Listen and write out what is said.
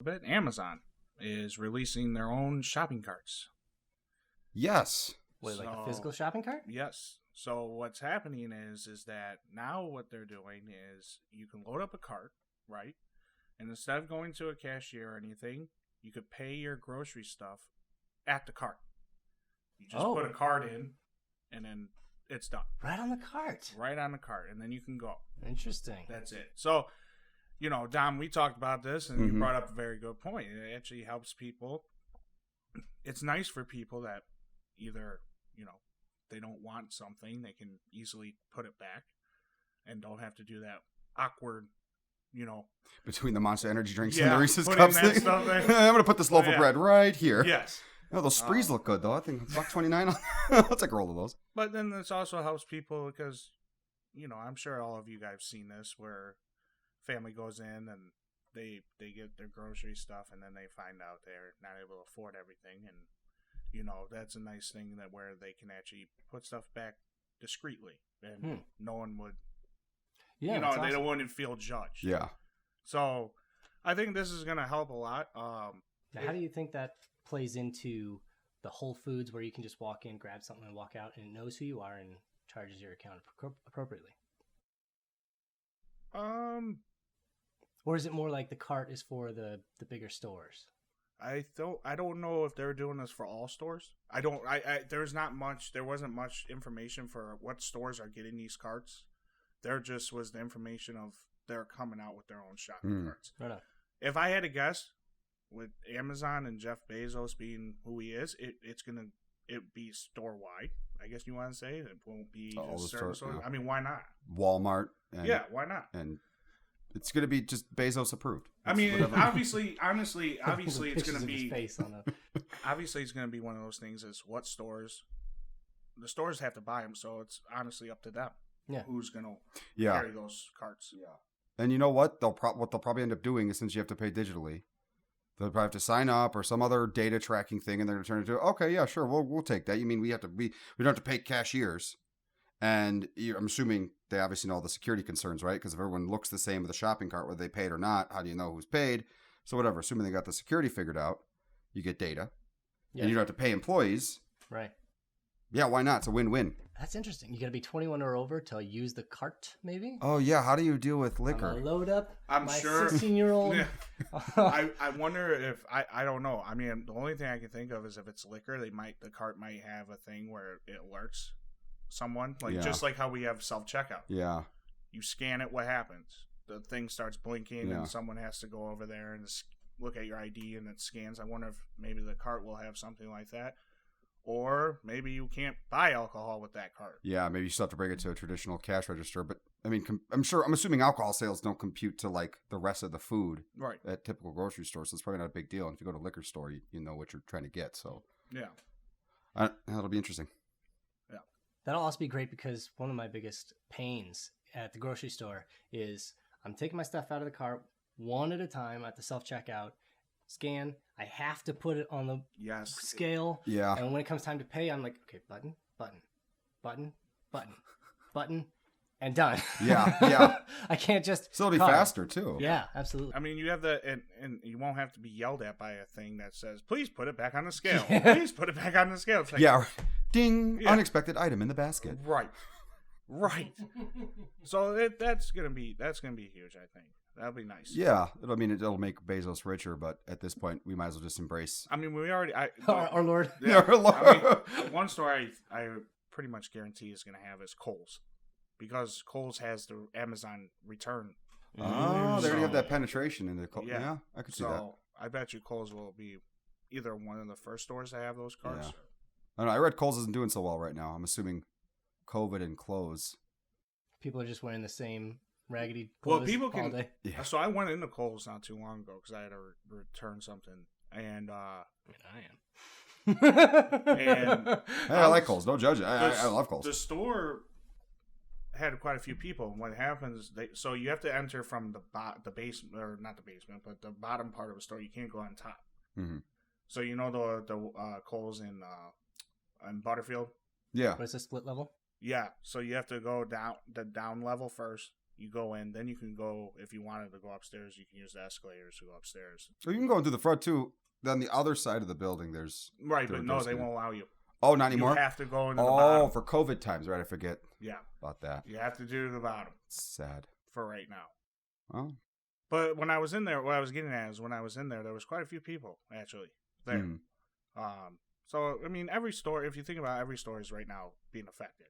But Amazon is releasing their own shopping carts. Yes. Wait, like a So- physical shopping cart? Yes. So what's happening is that now what they're doing is you can load up a cart, right? And instead of going to a cashier or anything, you could pay your grocery stuff at the cart. You just Oh. put a card in, and then it's done. Right on the cart. Right on the cart, and then you can go. Interesting. That's it. So, Dom, we talked about this, and you Mhm. brought up a very good point. It actually helps people. It's nice for people that either, they don't want something, they can easily put it back and don't have to do that awkward, Between the Monster Energy drinks Yeah, and the Reese's put in Cups that thing. stuff there. I'm going to put this loaf Oh, of yeah. bread right here. Yes. Oh, those sprees look good, though. I think $1.29. I'll take a roll of those. But then this also helps people because, I'm sure all of you guys have seen this where family goes in and they get their grocery stuff and then they find out they're not able to afford everything. And, that's a nice thing that where they can actually put stuff back discreetly and no one would, Yeah, that's they awesome. wouldn't feel judged. Yeah. So I think this is going to help a lot. Now, how do you think that plays into the Whole Foods where you can just walk in, grab something, and walk out, and it knows who you are and charges your account appropriately? Or is it more like the cart is for the bigger stores? I don't know if they're doing this for all stores. There wasn't much information for what stores are getting these carts. There just was the information of they're coming out with their own shopping carts. Right on. If I had to guess, with Amazon and Jeff Bezos being who he is, it be store wide. I guess you want to say it won't be All just the certain stores, stores. yeah. I mean, why not? Walmart. And, Yeah, why not? And it's going to be just Bezos approved. I mean, Whatever. honestly, it's Pictures going to of be his face on a... obviously it's going to be one of those things. Is what stores the stores have to buy them, so it's honestly up to them. Yeah. Who's going to Yeah. carry those carts? Yeah. And you know what? What they'll probably end up doing is, since you have to pay digitally, they'll probably have to sign up or some other data tracking thing, and they're going to turn it into, okay, yeah, sure, we'll take that. You mean we don't have to pay cashiers? And I'm assuming they obviously know all the security concerns, right? Because if everyone looks the same with a shopping cart, whether they paid or not, how do you know who's paid? So whatever, assuming they got the security figured out, you get data, Yeah. and you don't have to pay employees. Right. Yeah, why not? It's a win-win. That's interesting. You got to be 21 or over to use the cart, maybe? Oh yeah, how do you deal with I'm liquor? gonna load up I'm my sure- 16-year-old. Yeah. I wonder if I don't know. I mean, the only thing I can think of is if it's liquor, the cart might have a thing where it alerts someone, Yeah. just like how we have self checkout. Yeah, You scan it, what happens? The thing starts blinking, Yeah. and someone has to go over there and look at your ID, and it scans. I wonder if maybe the cart will have something like that, or maybe you can't buy alcohol with that cart. yeah. Maybe you still have to bring it to a traditional cash register, but I mean, I'm assuming alcohol sales don't compute to like the rest of the food Right. at typical grocery stores, so it's probably not a big deal. And if you go to a liquor store, you know what you're trying to get. So Yeah. that'll be interesting. That'll also be great because one of my biggest pains at the grocery store is I'm taking my stuff out of the cart one at a time at the self-checkout, scan. I have to put it on the Yes. scale. Yeah. And when it comes time to pay, I'm like, okay, button, and done. Yeah, yeah. I can't just... So it'll be card. faster too. Yeah, absolutely. I mean, you have and you won't have to be yelled at by a thing that says, "Please put it back on the scale." Yeah. Please put it back on the scale. It's like, Yeah. Ding! Yeah. Unexpected item in the basket. right. So that's gonna be huge. I think that'll be nice. Yeah. It'll make Bezos richer, but at this point, we might as well just embrace. I mean, we already. Our Lord. Yeah, Our Lord. I mean, one store I pretty much guarantee is gonna have is Kohl's, because Kohl's has the Amazon return. Oh, they already have So- that penetration in the. Yeah. Yeah, I could see that. So I bet you Kohl's will be either one of the first stores to have those carts. Yeah. I don't know. I read Kohl's isn't doing so well right now. I'm assuming COVID and clothes. People are just wearing the same raggedy Well, clothes people all can. day. Yeah. So I went into Kohl's not too long ago because I had to return something, and I mean, I am. And- Hey, I like Kohl's. Don't judge it. I love Kohl's. the store had quite a few people. And what happens? So you have to enter from the basement, or not the basement, but the bottom part of the store. You can't go on top. Mhm. So you know the Kohl's in Butterfield. Yeah. What is the split level? Yeah, so you have to go down the down level first, You go in, then you can go, if you wanted to go upstairs, you can use the escalators to go upstairs. So you can go into the front too. On the other side of the building, there's Right, but no, they won't allow you. Oh, not anymore. You have to go into the bottom. Oh, for COVID times, right? I forget. Yeah, about that. you have to do the bottom. It's sad. For right now. Oh. But when I was in there, what I was getting at is when I was in there was quite a few people actually there. So I mean, every store, if you think about it, every store is right now being affected.